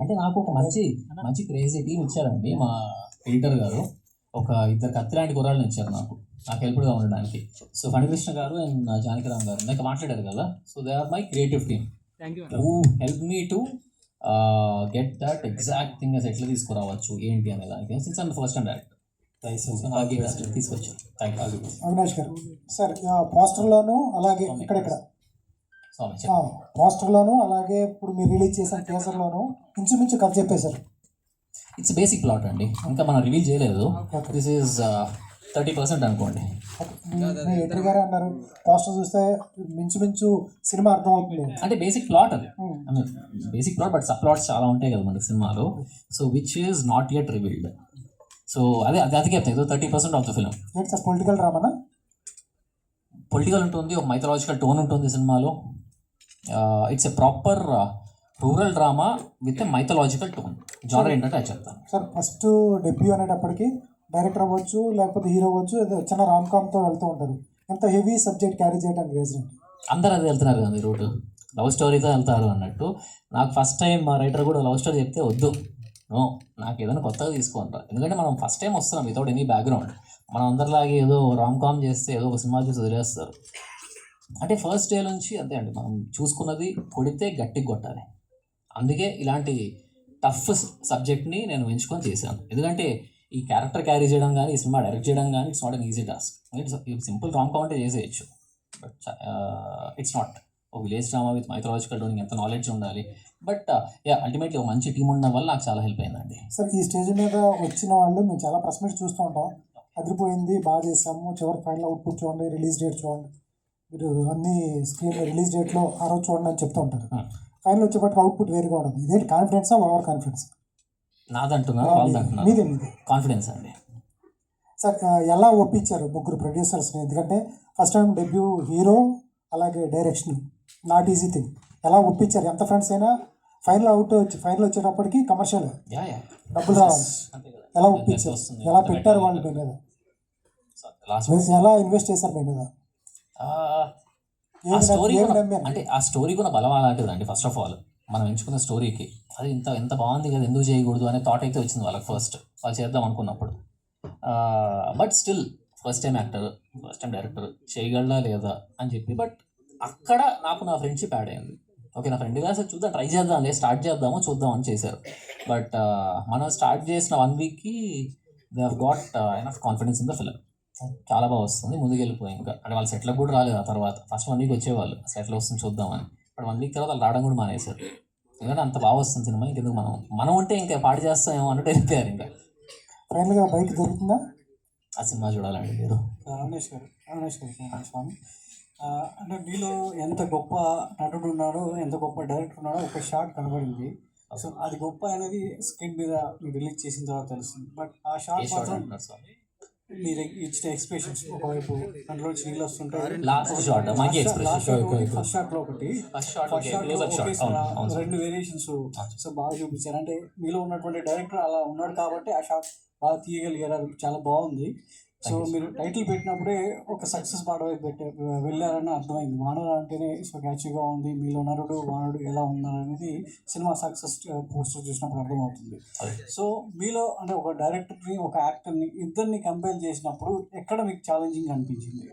అంటే నాకు ఒక మంచి మంచి క్రేజీ టీం ఇచ్చారండి మా ఎడిటర్ గారు. ఒక ఇద్దరు కత్తిలాంటి కుర్రాళ్ళని ఇచ్చారు నాకు హెల్ప్గా ఉండడానికి. సో ఫణికృష్ణ గారు అండ్ జానకిరామ్ గారు ఇందాక మాట్లాడారు కదా. So they are my creative team who help me to get that exact thing ఎట్లా తీసుకురావచ్చు ఏంటి అనే దానికి. Since and first and act తీసుకొచ్చారు. థ్యాంక్ యూ అవినాష్ గారు. సార్ పోస్టర్లోను అలాగే ఇక్కడెక్కడ పోస్టర్లోను అలాగే ఇప్పుడు మీరు రిలీజ్ చేసిన టీజర్లోను ఇంచుమించు కథ చెప్పేశారు. ఇట్స్ బేసిక్ ప్లాట్ అండి, ఇంకా మనం రివీల్ చేయలేదు. దిస్ ఈజ్ 30% అనుకోండి. ఎడిటర్ గారు అన్నారు పోస్టర్ చూస్తే మించుమించు సినిమా అర్థం అవుతుంది అంటే బేసిక్ ప్లాట్ అది. Basic plot but sub plots చాలా ఉంటాయి కదా మనకి సినిమాలో. So which is not yet revealed. So అదే అది చెప్తాను, ఏదో 30% of the film. Sir political డ్రామానా? పొలిటికల్ ఉంటుంది, ఒక మైథలాజికల్ టోన్ ఉంటుంది సినిమాలో. It's a proper rural drama with a mythological tone. Genre ఏంటంటే అది చెప్తాను. సార్ ఫస్ట్ డెబ్యూ అనేటప్పటికి డైరెక్టర్ అవ్వచ్చు లేకపోతే హీరో అవ్వచ్చు, ఏదో చిన్న రామ్కామ్తో వెళ్తూ ఉంటారు. ఎంత హెవీ సబ్జెక్ట్ క్యారీ చేయడానికి రీజన్? అందరూ అది వెళ్తున్నారు కదా రూట్, లవ్ స్టోరీతో వెళ్తారు అన్నట్టు. నాకు ఫస్ట్ టైం మా రైటర్ కూడా లవ్ స్టోరీ చెప్తే వద్దు, నో నాకు ఏదైనా కొత్తగా తీసుకుంటారు. ఎందుకంటే మనం ఫస్ట్ టైం వస్తున్నాం వితౌట్ ఎనీ బ్యాక్గ్రౌండ్. మనం అందరిలాగే ఏదో రామ్కామ్ చేస్తే ఏదో ఒక సినిమా చూసి వదిలేస్తారు. అంటే ఫస్ట్ డే నుంచి అంతే అండి, మనం చూసుకున్నది కొడితే గట్టిగా కొట్టాలి. అందుకే ఇలాంటి టఫ్ సబ్జెక్ట్ని నేను ఎంచుకొని చేశాను. ఎందుకంటే ఈ క్యారెక్టర్ క్యారీ చేయడం కానీ, ఈ సినిమా డైరెక్ట్ చేయడం కానీ it's not an easy task. It's simple romcom అంటే చేసేయచ్చు, బట్ ఇట్స్ నాట్. ఒక village drama with mythological toning ఎంత నాలెడ్జ్ ఉండాలి. బట్ అల్టిమేట్లీ ఒక మంచి టీం ఉండడం వల్ల నాకు చాలా హెల్ప్ అయిందండి. సార్ ఈ స్టేజ్ మీద వచ్చిన వాళ్ళు మేము చాలా ప్రెస్ మీట్ చూస్తూ ఉంటాం, అదిరిపోయింది, బాగా చేసాము, చివరి ఫైనల్ అవుట్పుట్ చూడండి, రిలీజ్ డేట్ చూడండి, మీరు అన్ని స్క్రీన్ రిలీజ్ డేట్లో ఆ రోజు చూడండి అని చెప్తూ ఉంటారు. ఫైనల్ వచ్చేప్పటికి అవుట్పుట్ వేరుగా ఉంటుంది. ఇదేంటి కాన్ఫిడెన్సా ఓవర్ కాన్ఫిడెన్స్? నాదంటున్నారు వాళ్ళదంటున్నారు. మీదే కాన్ఫిడెన్స్ అండి. సార్ ఎలా ఒప్పించారు ముగ్గురు ప్రొడ్యూసర్స్ని? ఎందుకంటే ఫస్ట్ టైం డెబ్యూ హీరో అలాగే డైరెక్షన్ నాట్ ఈజీ థింగ్. ఎలా ఒప్పించారు? ఎంత ఫ్రెండ్స్ అయినా ఫైనల్ వచ్చేటప్పటికి కమర్షియల్ డబ్బులు రావాలి. ఎలా ఒప్పించారు? ఎలా పెట్టారు వాళ్ళు మీ మీద? ఎలా ఇన్వెస్ట్ చేశారు మీ మీద? అంటే ఆ స్టోరీ కూడా బలం అలాంటిదండి. ఫస్ట్ ఆఫ్ ఆల్ మనం ఎంచుకున్న స్టోరీకి అది ఎంత బాగుంది కదా, ఎందుకు చేయకూడదు అనే థాట్ అయితే వచ్చింది వాళ్ళకి. ఫస్ట్ వాళ్ళు చేద్దాం అనుకున్నప్పుడు. But still first time actor, first time director చేయగలడా లేదా అని చెప్పి. బట్ అక్కడ నాకు నా ఫ్రెండ్షిప్ యాడ్ అయింది. ఓకే, నా ఫ్రెండ్గా సార్ చూద్దాం, ట్రై చేద్దాం, స్టార్ట్ చేద్దాము చూద్దాం అని చేశారు. బట్ మనం స్టార్ట్ చేసిన 1 వీక్కి they have got enough confidence in the film. చాలా బాగా వస్తుంది, ముందుకు వెళ్ళిపోయి. ఇంకా అంటే వాళ్ళు సెటిల్ కూడా రాలేదు. ఆ తర్వాత ఫస్ట్ 1 వీక్ వచ్చేవాళ్ళు సెటిల్ వస్తుంది చూద్దామని. బట్ 1 వీక్ తర్వాత వాళ్ళు రావడం కూడా మానేశారు. ఎందుకంటే అంత బాగా వస్తుంది సినిమా, ఇంకెందుకు మనం ఉంటే ఇంకా పాటు చేస్తామేమో అన్నట్టు వెళ్ళిపోయారు. ఇంకా ఫైనల్గా బయట దొరుకుతుందా ఆ సినిమా చూడాలండి మీరు? అవినాష్ గారు స్వామి, అంటే మీలో ఎంత గొప్ప నటుడు ఉన్నాడో, ఎంత గొప్ప డైరెక్టర్ ఉన్నాడో ఒక షాట్ కనబడింది. సో అది గొప్ప అనేది స్క్రీన్ మీద మీరు రిలీజ్ చేసిన తర్వాత తెలుస్తుంది. బట్ ఆ షాట్ మాత్రం మీరు ఇచ్చిన ఎక్స్ప్రెషన్స్, ఒకవైపు అందులో నీళ్ళు వస్తుంటాయి, లాస్ట్ షాట్ ఫస్ట్ షాట్ లో ఒకటి, రెండు వేరియేషన్స్ సో బాగా చూపించారు. అంటే మీలో ఉన్నటువంటి డైరెక్టర్ అలా ఉన్నాడు కాబట్టి ఆ షాట్ బాగా తీయగలిగారు, చాలా బాగుంది. సో మీరు టైటిల్ పెట్టినప్పుడే ఒక సక్సెస్ పాట వైపు వెళ్ళారని అర్థమైంది. వానరు అంటేనే సో క్యాచ్గా ఉంది, మీలో నరుడు వానరుడు ఎలా ఉందనేది సినిమా సక్సెస్ పోస్టర్ చూసినప్పుడు అర్థమవుతుంది. సో మీలో అంటే ఒక డైరెక్టర్ని, ఒక యాక్టర్ని, ఇద్దరిని కంపేర్ చేసినప్పుడు ఎక్కడ మీకు ఛాలెంజింగ్ అనిపించింది?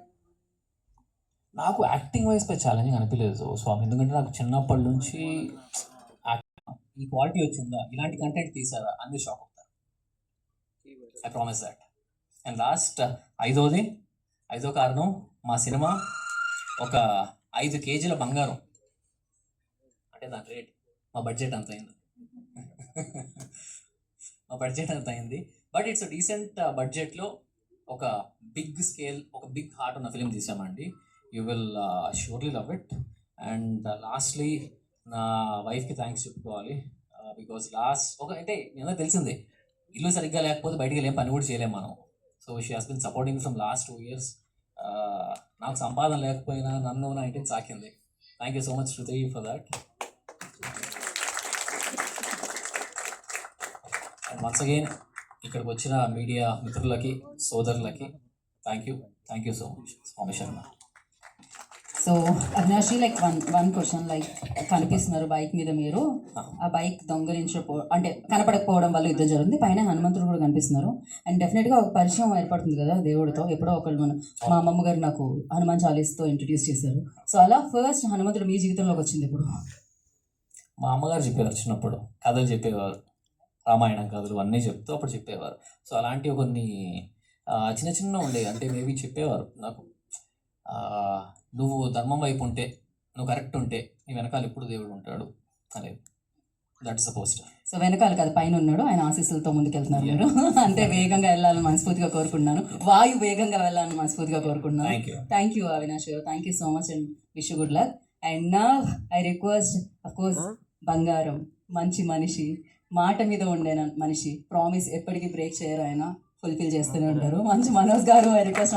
నాకు యాక్టింగ్ వైజ్ పై ఛాలెంజింగ్ అనిపించలేదు స్వామి. ఎందుకంటే నాకు చిన్నప్పటి నుంచి ఈ క్వాలిటీ వచ్చిందా, ఇలాంటి కంటెంట్ తీసారా అన్ని షాక్ అవుతారు. I promise that. And last ఐదో కారణం మా సినిమా ఒక 5 కేజీల బంగారం. అంటే దాని రేట్ మా బడ్జెట్ అంత అయింది. బట్ ఇట్స్ డీసెంట్ బడ్జెట్లో ఒక బిగ్ స్కేల్, ఒక బిగ్ హార్ట్ ఉన్న ఫిలిం తీసామండి. You will surely love it. And lastly నా వైఫ్కి థ్యాంక్స్ చెప్పుకోవాలి. బికాజ్ అంటే ఏదో తెలిసిందే, ఇల్లు సరిగ్గా లేకపోతే బయటికి వెళ్ళేం పని కూడా చేయలేం మనం. So she has been supporting from last 2 years. నాకు సంపాదన లేకపోయినా నన్ను నా ఇంటిని సాకింది. Thank you so much Shruti for that. And once again ఇక్కడికి వచ్చిన మీడియా మిత్రులకి, సోదరులకి thank you so much. Swami Sharma. So అవినాషి లైక్ వన్ క్వశ్చన్ లైక్ కనిపిస్తున్నారు బైక్ మీద మీరు ఆ బైక్ అంటే కనపడకపోవడం వల్ల యుద్ధం జరుగుతుంది పైన హనుమంతుడు కూడా కనిపిస్తున్నారు అండ్ డెఫినెట్గా ఒక పరిచయం ఏర్పడుతుంది కదా దేవుడితో ఎప్పుడో ఒకళ్ళు మా అమ్మమ్మ గారు నాకు హనుమాన్ చాలీస్తో ఇంట్రడ్యూస్ చేశారు సో అలా ఫస్ట్ హనుమంతుడు మీ జీవితంలోకి వచ్చింది ఇప్పుడు మా అమ్మగారు చెప్పేవారు చిన్నప్పుడు కథలు చెప్పేవారు, రామాయణం కథలు అన్నీ చెప్తూ అప్పుడు చెప్పేవారు. సో అలాంటివి కొన్ని చిన్న చిన్న ఉండేవి. అంటే మేబీ చెప్పేవారు నాకు, నువ్వు ధర్మం వైపు ఉంటే, నువ్వు కరెక్ట్ ఉంటే నీ వెనకాల ఎప్పుడు దేవుడు ఉంటాడు అనేది. That's the post. సో వెనకాల కాదు పైన ఉన్నాడు, ఆయన ఆశీస్సులతో ముందుకెళ్తున్నారు మీరు. అంతే వేగంగా వెళ్ళాలని మనస్ఫూర్తిగా కోరుకుంటున్నాను, వాయు వేగంగా వెళ్ళాలని మనస్ఫూర్తిగా కోరుకుంటున్నాను. థ్యాంక్ యూ అవినాష్ గారు, thank you so much and wish good luck. And నా ఐ రిక్వెస్ట్ అఫ్కోర్స్ బంగారం, మంచి మనిషి, మాట మీద ఉండే మనిషి, ప్రామిస్ ఎప్పటికీ బ్రేక్ చేయరు, ఆయన ఫుల్ఫిల్ చేస్తూనే ఉంటారు. మంచి మనోజ్ గారు ఐ రిక్వెస్ట్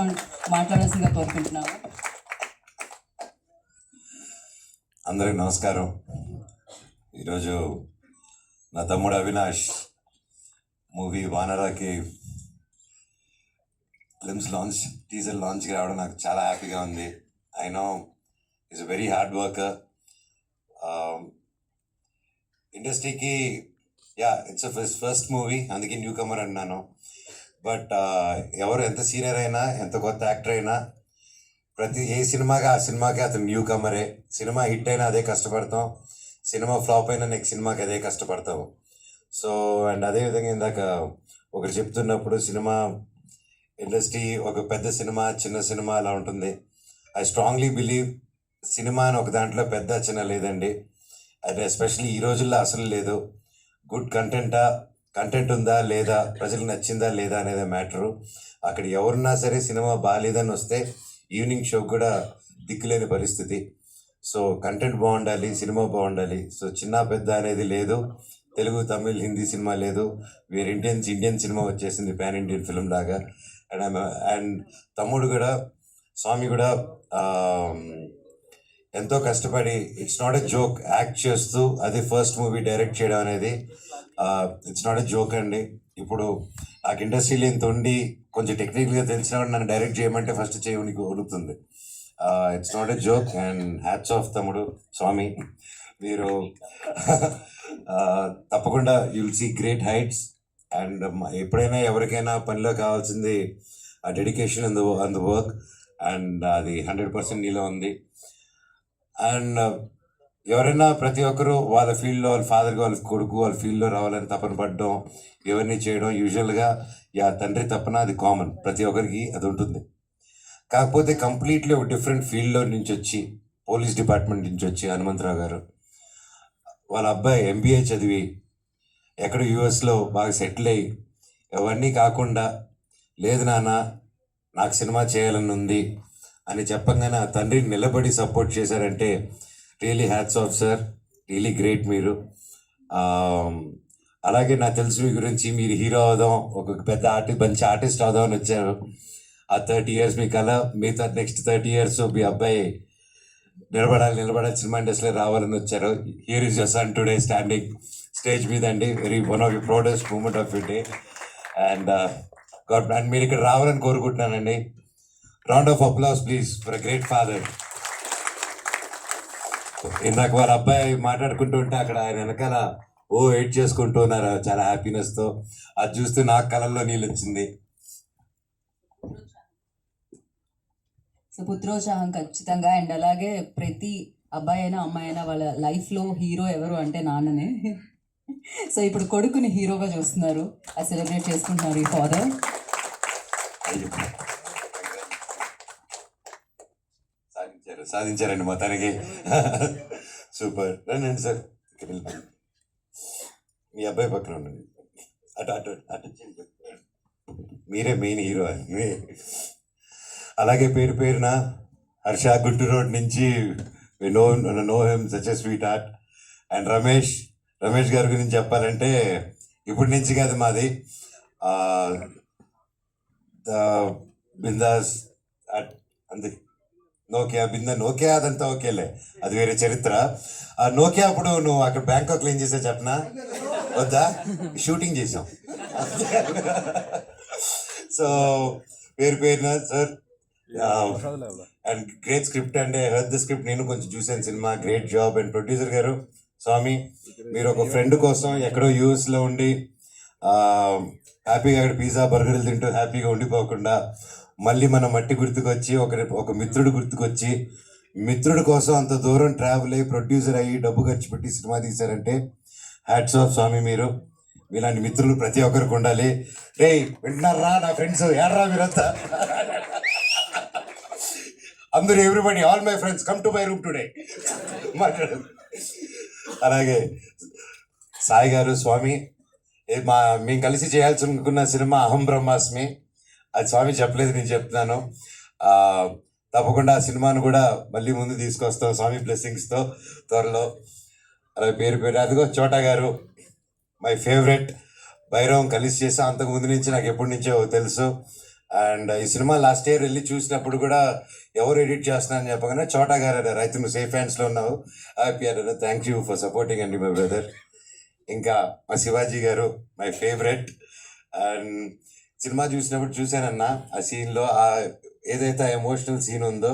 మాట్లాడాల్సిందిగా కోరుకుంటున్నాను. అందరికి నమస్కారం. ఈరోజు నా తమ్ముడు అవినాష్ మూవీ వానరాకి ఫిల్మ్స్ లాంచ్, టీజర్ లాంచ్కి రావడం నాకు చాలా హ్యాపీగా ఉంది. I know is a very hard worker. ఇండస్ట్రీకి ఇట్స్ ఫస్ట్ మూవీ, అందుకే న్యూ కమర్ అన్నాను. బట్ ఎవరు ఎంత సీనియర్ అయినా, ఎంత కొత్త యాక్టర్ అయినా, ఏ సినిమాకి ఆ సినిమాకి అతను న్యూ కమరే. సినిమా హిట్ అయినా అదే కష్టపడతాం, సినిమా ఫ్లాప్ అయినా నెక్స్ట్ సినిమాకి అదే కష్టపడతాం. సో అండ్ అదేవిధంగా ఇందాక ఒకరు చెప్తున్నప్పుడు సినిమా ఇండస్ట్రీ ఒక పెద్ద సినిమా, చిన్న సినిమా అలా ఉంటుంది. ఐ స్ట్రాంగ్లీ బిలీవ్ సినిమా అని ఒక దాంట్లో పెద్ద చిన్న లేదండి. అండ్ ఎస్పెషలీ ఈ రోజుల్లో అసలు లేదు. గుడ్ కంటెంట్ ఉందా లేదా, ప్రజలకు నచ్చిందా లేదా అనేది మ్యాటరు. అక్కడ ఎవరున్నా సరే సినిమా బాగాలేదని వస్తే ఈవినింగ్ షో కూడా దిక్కులేని పరిస్థితి. సో కంటెంట్ బాగుండాలి, సినిమా బాగుండాలి. సో చిన్న పెద్ద అనేది లేదు. తెలుగు, తమిళ్, హిందీ సినిమా లేదు. వేరే ఇండియన్ సినిమా వచ్చేసింది, పాన్ ఇండియన్ ఫిల్మ్ లాగా. అండ్ తమ్ముడు కూడా, స్వామి కూడా ఎంతో కష్టపడి, it's not a joke, act చేస్తూ అది ఫస్ట్ మూవీ డైరెక్ట్ చేయడం అనేది ఇట్స్ నాట్ ఎ జోక్ అండి. ఇప్పుడు నాకు ఇండస్ట్రీలో ఇంత ఉండి కొంచెం టెక్నికల్గా తెలిసిన నన్ను డైరెక్ట్ చేయమంటే ఫస్ట్ చేయడానికి ఒలుగుతుంది. It's not a joke. And hats off తమ్ముడు, స్వామి, మీరు తప్పకుండా you will see great heights. And ఎప్పుడైనా ఎవరికైనా పనిలో కావాల్సింది ఆ dedication on the work, and అది 100% నీలో ఉంది. అండ్ ఎవరైనా ప్రతి ఒక్కరు వాళ్ళ ఫీల్డ్లో, వాళ్ళ ఫాదర్కి, వాళ్ళ కొడుకు వాళ్ళ ఫీల్డ్లో రావాలని తపన పడడం, ఎవరిని చేయడం యూజువల్గా తండ్రి తపన, అది కామన్, ప్రతి ఒక్కరికి అది ఉంటుంది. కాకపోతే కంప్లీట్లీ ఒక డిఫరెంట్ ఫీల్డ్లో నుంచి వచ్చి, పోలీస్ డిపార్ట్మెంట్ నుంచి వచ్చి హనుమంతరావు గారు వాళ్ళ అబ్బాయి MBA చదివి ఎక్కడ యూఎస్లో బాగా సెటిల్ అయ్యి, అవన్నీ కాకుండా లేదు నాన్న నాకు సినిమా చేయాలని ఉంది అని చెప్పంగానే ఆ తండ్రికి నిలబడి సపోర్ట్ చేశారంటే really hats off sir, really great మీరు. అలాగే నాకు తెలుసు మీ గురించి, మీరు హీరో అవుదాం, ఒక పెద్ద మంచి ఆర్టిస్ట్ అవుదాం అని వచ్చారు. ఆ 30 years మీ కళ, మిగతా నెక్స్ట్ 30 years మీ అబ్బాయి నిలబడాలి సినిమా ఇండస్ట్రీలో రావాలని వచ్చారు. Here is your son today standing stage మీద అండి. Very one of the proudest moment of your day. And and మీరు ఇక్కడ రావాలని కోరుకుంటున్నానండి. Round of applause please for a great father. ఇందాక వాళ్ళ అబ్బాయి మాట్లాడుకుంటూ ఉంటే అక్కడ ఆయన వెనకాల వెయిట్ చేసుకుంటూ ఉన్నారు చాలా హ్యాపీనెస్తో. అది చూస్తే నాకు కళ్ళల్లో నీళ్ళు వచ్చింది. సో పుత్రోత్సాహం ఖచ్చితంగా. అండ్ అలాగే ప్రతి అబ్బాయి అయినా అమ్మాయి అయినా వాళ్ళ లైఫ్లో హీరో ఎవరు అంటే నాన్ననే. సో ఇప్పుడు కొడుకుని హీరోగా చూస్తున్నారు, అది సెలబ్రేట్ చేసుకుంటున్నారు ఈ ఫాదర్. సాధించారండి మొత్తానికి. సూపర్. రండి సార్, మీ అబ్బాయి పక్కన ఉండండి. అటు మీరే మెయిన్ హీరో అని. అలాగే పేరున హర్ష, గుంటూరు రోడ్ నుంచి know him, such a sweet heart. And Ramesh గారి గురించి చెప్పాలంటే ఇప్పటి నుంచి కాదు, మాది బిందాస్ అంతే. నోకియా అదంతా ఓకేలే, అది వేరే చరిత్ర. ఆ నోకియా అప్పుడు నువ్వు అక్కడ బ్యాంకాక్లో ఏం చేసావు చెప్పనా? వద్దా? షూటింగ్ చేసాం. సో పేరున సార్. అండ్ గ్రేట్ స్క్రిప్ట్ అంటే హెర్డ్ ద స్క్రిప్ట్, నేను కొంచెం చూశాను cinema, great job. And producer గారు స్వామి, మీరు ఒక ఫ్రెండ్ కోసం ఎక్కడో యూఎస్లో ఉండి హ్యాపీగా అక్కడ పిజ్జా బర్గర్లు తింటూ హ్యాపీగా ఉండిపోకుండా మళ్ళీ మన మట్టి గుర్తుకొచ్చి ఒక మిత్రుడు గుర్తుకొచ్చి మిత్రుడి కోసం అంత దూరం ట్రావెల్ అయ్యి ప్రొడ్యూసర్ అయ్యి డబ్బు ఖర్చు పెట్టి సినిమా తీశారంటే హ్యాట్స్ ఆఫ్ స్వామి. మీరు ఇలాంటి మిత్రులు ప్రతి ఒక్కరికి ఉండాలి. రే వింటున్నారా నా ఫ్రెండ్స్, ఏడ్రా మీరంతా, అందరూ everybody, all my friends come to my room today మాట్లాడు. అలాగే సాయి గారు, స్వామి, మేము కలిసి చేయాల్సి అనుకున్న సినిమా అహం బ్రహ్మాస్మి, అది స్వామి చెప్పలేదు, నేను చెప్తున్నాను. తప్పకుండా ఆ సినిమాను కూడా మళ్ళీ ముందు తీసుకొస్తాం స్వామి బ్లెస్సింగ్స్తో త్వరలో. అలాగే పేరు అదిగో చోటా గారు, మై ఫేవరెట్. భైరవం కలిసి చేసాం, అంతకుముందు నుంచి నాకు ఎప్పటి నుంచో తెలుసు. అండ్ ఈ సినిమా లాస్ట్ ఇయర్ వెళ్ళి చూసినప్పుడు కూడా ఎవరు ఎడిట్ చేస్తున్నారని చెప్పగానే చోటా గారు అన్నారు, అయితే నువ్వు సేఫ్ హ్యాండ్స్లో ఉన్నావు, హ్యాపీ అన్నారు. థ్యాంక్ యూ ఫర్ సపోర్టింగ్ అండి మై బ్రదర్. ఇంకా మా శివాజీ గారు, మై ఫేవరెట్. అండ్ సినిమా చూసినప్పుడు చూశానన్నా, ఆ సీన్లో ఏదైతే ఎమోషనల్ సీన్ ఉందో,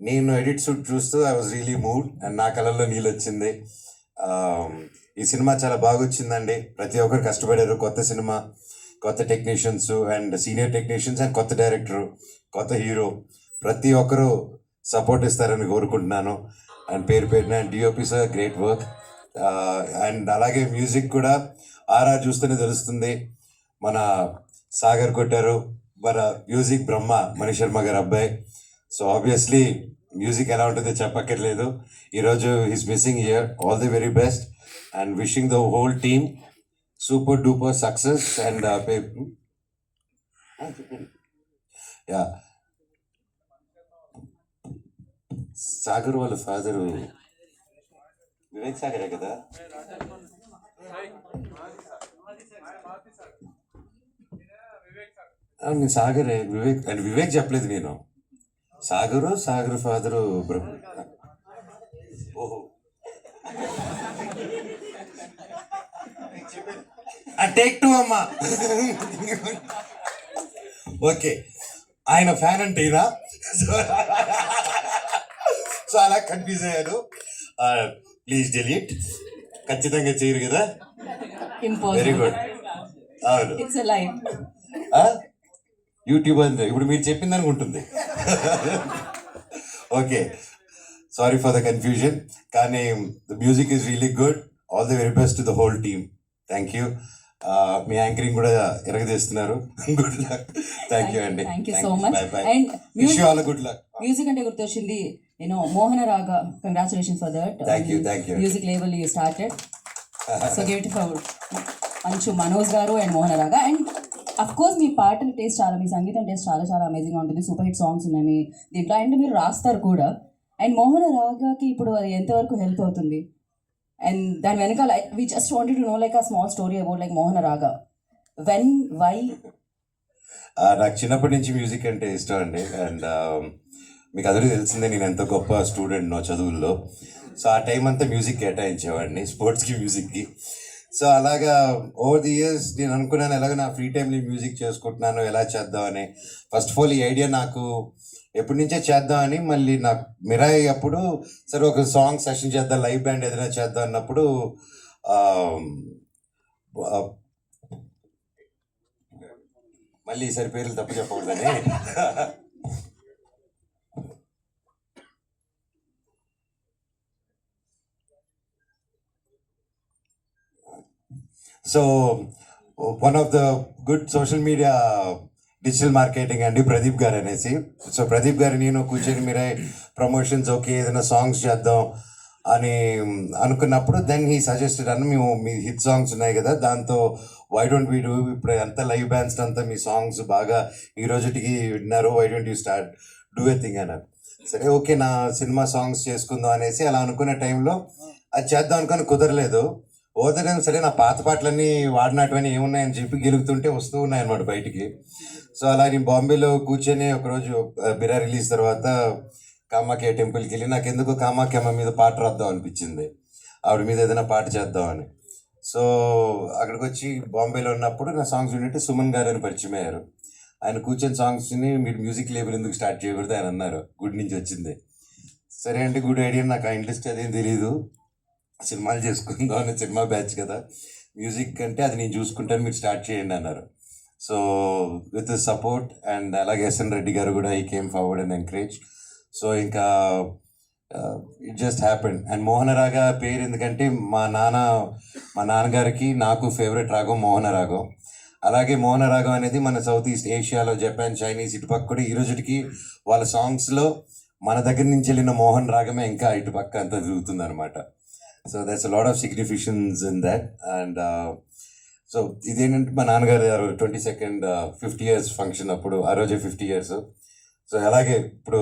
నేను ఎడిట్ షూట్ చూస్తూ I was really mood and నా కళల్లో నీళ్ళు వచ్చింది. ఈ సినిమా చాలా బాగా వచ్చిందండి, ప్రతి ఒక్కరు కష్టపడారు. కొత్త సినిమా, కొత్త technicians and senior technicians and కొత్త డైరెక్టరు, కొత్త హీరో, ప్రతి ఒక్కరూ సపోర్ట్ ఇస్తారని కోరుకుంటున్నాను. అండ్ పేరున DOP sir, great work. And అలాగే మ్యూజిక్ కూడా ఆర్ఆర్ చూస్తూనే తెలుస్తుంది, మన సాగర్ కొట్టారు, మన మ్యూజిక్ బ్రహ్మ మణి శర్మ గారు అబ్బాయి. సో ఆబ్వియస్లీ మ్యూజిక్ ఎలా ఉంటుందో చెప్పక్కర్లేదు. ఈరోజు is missing here. All the very best and wishing the whole team super duper success. And yeah, Sagar వాళ్ళ ఫాదరు వివేక్ సాగరే కదా. నేను సాగరే, వివేక్ అండ్ వివేక్ చెప్పలేదు నేను. సాగర్ ఫాదరు ఓహో టేక్ టూ అమ్మా. ఓకే, ఆయన ఫ్యాన్ అంటే ఈయన, సో అలా కన్ఫ్యూజ్ అయ్యాను. ప్లీజ్ డిలీట్, ఖచ్చితంగా చేయరు కదా. Very good. అవును, యూట్యూబ్ అంటే ఇప్పుడు మీరు చెప్పింది అనుకుంటుంది. Okay, sorry for the confusion. కానీ the music is really good. All the very best to the whole team. Thank you. మీ యాంకరింగ్ కూడా ఎరగదీస్తున్నారు. Good luck. థ్యాంక్ యూ అండి. Thank you so much. And wish you all good luck. Music అంటే గుర్తొచ్చింది, Mohana Raga, congratulations for that. Thank you. Music label you started, so give it for Manchu Manoj గారు and మోహన రాగా. And of course మీ పాటల taste చాలా, మీ సంగీతం taste చాలా చాలా అమేజింగ్గా ఉంటుంది. సూపర్ హిట్ సాంగ్స్ ఉన్నాయి మీ దీంట్లో, అండ్ మీరు రాస్తారు కూడా. అండ్ మోహన రాగాకి ఇప్పుడు అది ఎంతవరకు హెల్ప్ అవుతుంది? అండ్ దాని వెనకాల we just wanted to know like a small story about like Mohana Raga, when, why. నాకు చిన్నప్పటి నుంచి మ్యూజిక్ అంటే ఇష్టం అండి. అండ్ మీకు అందరికీ తెలిసిందే నేను ఎంత గొప్ప స్టూడెంట్నో చదువుల్లో. సో ఆ టైం అంతా మ్యూజిక్ కేటాయించేవాడిని, స్పోర్ట్స్కి, మ్యూజిక్కి. సో అలాగా ఓవర్ ది ఇయర్స్ నేను అనుకున్నాను ఎలాగో నా ఫ్రీ టైంలో మ్యూజిక్ చేసుకుంటున్నాను, ఎలా చేద్దామని. ఫస్ట్ ఆఫ్ ఆల్ ఈ ఐడియా నాకు ఎప్పటి నుంచే చేద్దామని, మళ్ళీ నాకు మిరాయి అప్పుడు సరే ఒక సాంగ్ సెషన్ చేద్దాం, లైవ్ బ్యాండ్ ఏదైనా చేద్దాం అన్నప్పుడు మళ్ళీ ఈసారి పేర్లు తప్పు చెప్పకూడదని so one of the good social media digital marketing అండి ప్రదీప్ గారు అనేసి. సో ప్రదీప్ గారు నేను కూర్చొని మీరే ప్రమోషన్స్, ఓకే ఏదైనా సాంగ్స్ చేద్దాం అని అనుకున్నప్పుడు దెన్ హీ సజెస్టెడ్ అన్న, మేము మీ హిట్ సాంగ్స్ ఉన్నాయి కదా, దాంతో వై డోంట్ వీ డూ, ఇప్పుడు అంతా లైవ్ బ్యాండ్స్ అంతా మీ సాంగ్స్ బాగా ఈ రోజుకి విన్నారు, why don't you start do a thing అన్నారు. సరే ఓకే, నా సినిమా సాంగ్స్ చేసుకుందాం అనేసి అలా అనుకునే టైంలో అది చేద్దాం అనుకొని కుదరలేదు. ఓదరం సరే నా పాత పాటలన్నీ వాడినటువన్నీ ఏమున్నాయని చెప్పి గెలుగుతుంటే వస్తూ ఉన్నాయన్నమాట బయటికి. సో అలా నేను బాంబేలో కూర్చొని ఒకరోజు బిరా రిలీజ్ తర్వాత కామాఖ్య టెంపుల్కి వెళ్ళి నాకు ఎందుకు కామాఖ్యమ్మ మీద పాట రాద్దాం అనిపించింది, ఆవిడ మీద ఏదైనా పాట చేద్దామని. సో అక్కడికి వచ్చి బాంబేలో ఉన్నప్పుడు నా సాంగ్స్ వింటే సుమన్ గారు అని పరిచయం అయ్యారు. ఆయన కూర్చొని సాంగ్స్ని మీరు మ్యూజిక్ లేబుల్ ఎందుకు స్టార్ట్ చేయకూడదు ఆయన అన్నారు. గుడ్ నుంచి వచ్చింది. సరే అంటే గుడ్ ఐడియా, నాకు ఆ ఇండస్ట్రీ అదేం తెలియదు, సినిమాలు చేసుకుందాం అనే సినిమా బ్యాచ్ కదా, మ్యూజిక్ అంటే అది నేను చూసుకుంటాను, మీరు స్టార్ట్ చేయండి అన్నారు. సో విత్ సపోర్ట్ అండ్ అలాగే ఎస్ఎన్ రెడ్డి గారు కూడా ఈ came forward and encourage. So ఇంకా ఇట్ జస్ట్ హ్యాపెండ్. అండ్ మోహనరాగ పేరు ఎందుకంటే మా నాన్నగారికి నాకు ఫేవరెట్ రాగం మోహనరాగం. అలాగే మోహనరాగం అనేది మన సౌత్ ఈస్ట్ ఏషియాలో జపాన్, చైనీస్ ఇటుపక్క కూడా ఈ రోజుకి వాళ్ళ సాంగ్స్లో మన దగ్గర నుంచి వెళ్ళిన మోహన్ రాగమే ఇంకా ఇటుపక్క అంతా తిరుగుతుంది అనమాట. So that's a lot of significance in that. And so ఇదేంటంటే మా నాన్నగారు 22nd 50 years ఫంక్షన్ అప్పుడు, ఆ రోజే 50 years. సో అలాగే ఇప్పుడు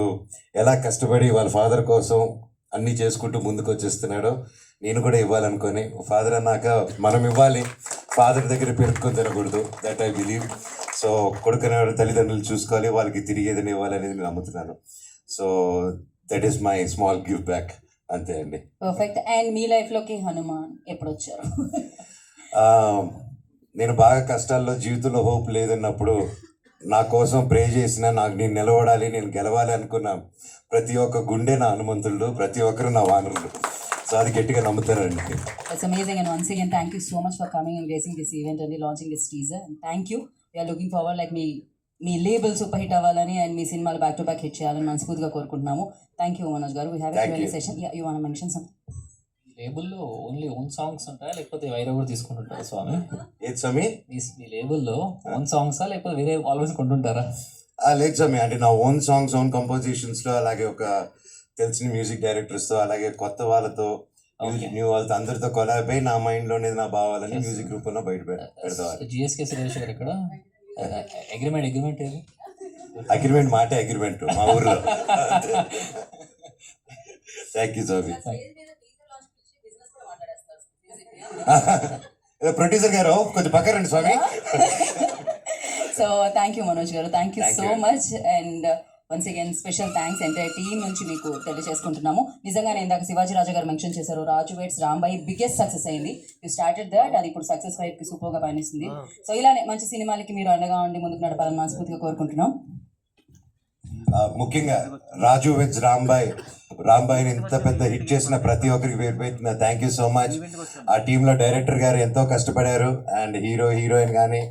ఎలా కష్టపడి వాళ్ళ ఫాదర్ కోసం అన్నీ చేసుకుంటూ ముందుకు వచ్చేస్తున్నాడో నేను కూడా ఇవ్వాలనుకొని, ఫాదర్ అన్నాక మనం ఇవ్వాలి, ఫాదర్ దగ్గర పెరుక్కొని తినకూడదు, దట్ ఐ బిలీవ్. సో కొడుకునేవాడు తల్లిదండ్రులు చూసుకోవాలి, వాళ్ళకి తిరిగి ఏదైనా ఇవ్వాలనేది నేను నమ్ముతున్నాను. So that is my small give back, అంతే అండి. పర్ఫెక్ట్. అండ్ మీ లైఫ్లోకి హనుమాన్ ఎప్పుడు వచ్చారు? నేను బాగా కష్టాల్లో, జీవితంలో హోప్ లేదన్నప్పుడు నా కోసం ప్రే చేసిన, నాకు నేను నిలబడాలి, నేను గెలవాలి అనుకున్న ప్రతి ఒక్క గుండె నా హనుమంతుడు, ప్రతి ఒక్కరు నా వానరుడు. సో అది గట్టిగా నమ్ముతారండి. It's amazing, and once again thank you so much for coming and gracing this event and launching this teaser, and thank you. We are looking forward like me label super hit అవ్వాలని and మీ సినిమాలు back to back hit చేయాలని మనస్ఫూర్తిగా కోరుకుంటున్నాము. Thank you Manoj garu. We have a Q&A session. You want to mention some? లేబుల్లో only own songs ఉంటాయా లేకపోతే వేరే కూడా తీసుకుంటుంటారా స్వామి? ఏది స్వామి? మీ లేబుల్లో ఓన్ సాంగ్సా లేకపోతే వేరే ఆల్వేస్ కొంటుంటారా? లేదు స్వామి, అంటే నా ఓన్ సాంగ్స్, ఓన్ కంపోజిషన్స్లో, అలాగే ఒక తెలిసిన మ్యూజిక్ డైరెక్టర్స్తో, అలాగే కొత్త వాళ్ళతో, న్యూ వాళ్ళతో అందరితో కొలాబ్ అయి నా మైండ్లోనే నా భావాలని మ్యూజిక్ రూపంలో బయట పెడతావాలి. జిఎస్కే సురేష్ గారు ఇక్కడ అగ్రిమెంట్ ఏది? అగ్రిమెంట్ మాటే అగ్రిమెంట్ మా ఊర్లో. Thank you Swamy. ప్రొడ్యూసర్ గారు కొంచెం పక్క రండి స్వామి. So thank you Manoj garu, thank you so much. And once again special thanks entire team నుంచి మీకు తెలియజేసుకుంటున్నాము. నిజంగానే ఇందాక శివాజీ రాజా గారు మెన్షన్ చేశారు, రాజు వెడ్స్ రాంబాయి బిగ్గెస్ట్ సక్సెస్ అయింది. యూ స్టార్టెడ్ దట్, అది ఇప్పుడు సక్సెస్ వైపుకి సూపర్గా పయనిస్తుంది. సో ఇలానే మంచి సినిమాలకి మీరు అండగా ఉండి ముందుకు నడపాలని మనస్ఫూర్తిగా కోరుకుంటున్నాం. ముఖ్యంగా రాజు వెజ్ రాంబాయిని ఇంత పెద్ద హిట్ చేసిన ప్రతి ఒక్కరికి పేరు పెట్టిన థ్యాంక్ యూ సో మచ్. ఆ టీంలో డైరెక్టర్ గారు ఎంతో కష్టపడారు, అండ్ హీరోయిన్ కానీ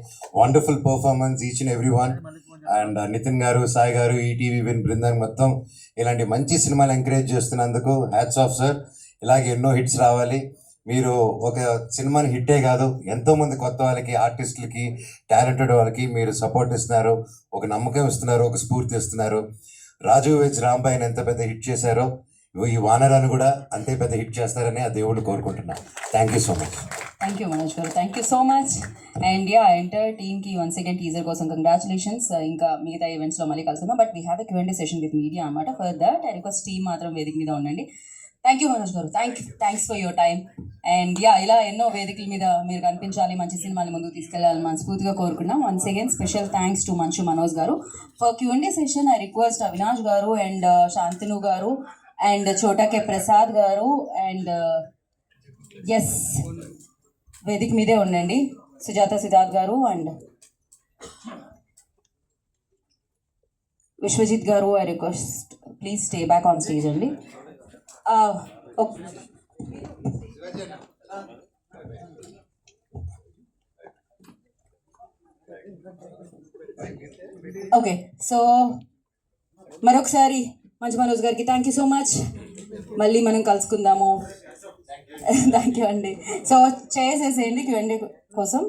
wonderful performance each and every one. And Nithin గారు, సాయి గారు, ఈటీవీ విన్ బృందానికి మొత్తం ఇలాంటి మంచి సినిమాలు ఎంకరేజ్ చేస్తున్నందుకు హ్యాట్స్ ఆఫ్ సార్. ఇలాగే ఎన్నో హిట్స్ రావాలి. మీరు ఒక సినిమాని హిట్టే కాదు, ఎంతోమంది కొత్త వాళ్ళకి, ఆర్టిస్టులకి, టాలెంటెడ్ వాళ్ళకి మీరు సపోర్ట్ ఇస్తున్నారు, ఒక నమ్మకం ఇస్తున్నారు, ఒక స్ఫూర్తి ఇస్తున్నారు. రాజు వెజ్ రాంబాయిని ఎంత పెద్ద హిట్ చేశారో ఈ వానరాన్ని కూడా అంతే పెద్ద హిట్ చేస్తారని ఆ దేవుడు కోరుకుంటున్నాను. Thank you so much. Thank you Manoj garu, thank you so much. And entire టీమ్కి వన్స్ అగైన్ టీజర్ కోసం కంగ్రాచులేషన్స్. ఇంకా మిగతా ఈవెంట్స్లో మళ్ళీ కలుసుకుందాం, but we have a Q&A session with media అనమాట. For that I request team మాత్రం వేదిక మీద ఉండండి. Thank you Manoj garu, thanks for your time. And ఇలా ఎన్నో వేదికల మీద మీరు కనిపించాలి, మంచి సినిమాని ముందుకు తీసుకెళ్లాలని మనస్ఫూర్తిగా కోరుకున్నాం. Once again special thanks to Manchu Manoj garu. For Q&A session I request Avinash garu and Shantanu గారు అండ్ చోటాకే ప్రసాద్ గారు అండ్ ఎస్ వేదిక మీదే ఉండండి. సుజాత సిద్ధార్థ్ గారు అండ్ విశ్వజిత్ గారు, I request please stay back on stage అండి. ఓకే, సో మరొకసారి మంచి మనోజ్ గారికి థ్యాంక్ యూ సో మచ్. మళ్ళీ మనం కలుసుకుందాము. థ్యాంక్ యూ అండి. సో చేసేసేయండి Q&A కోసం.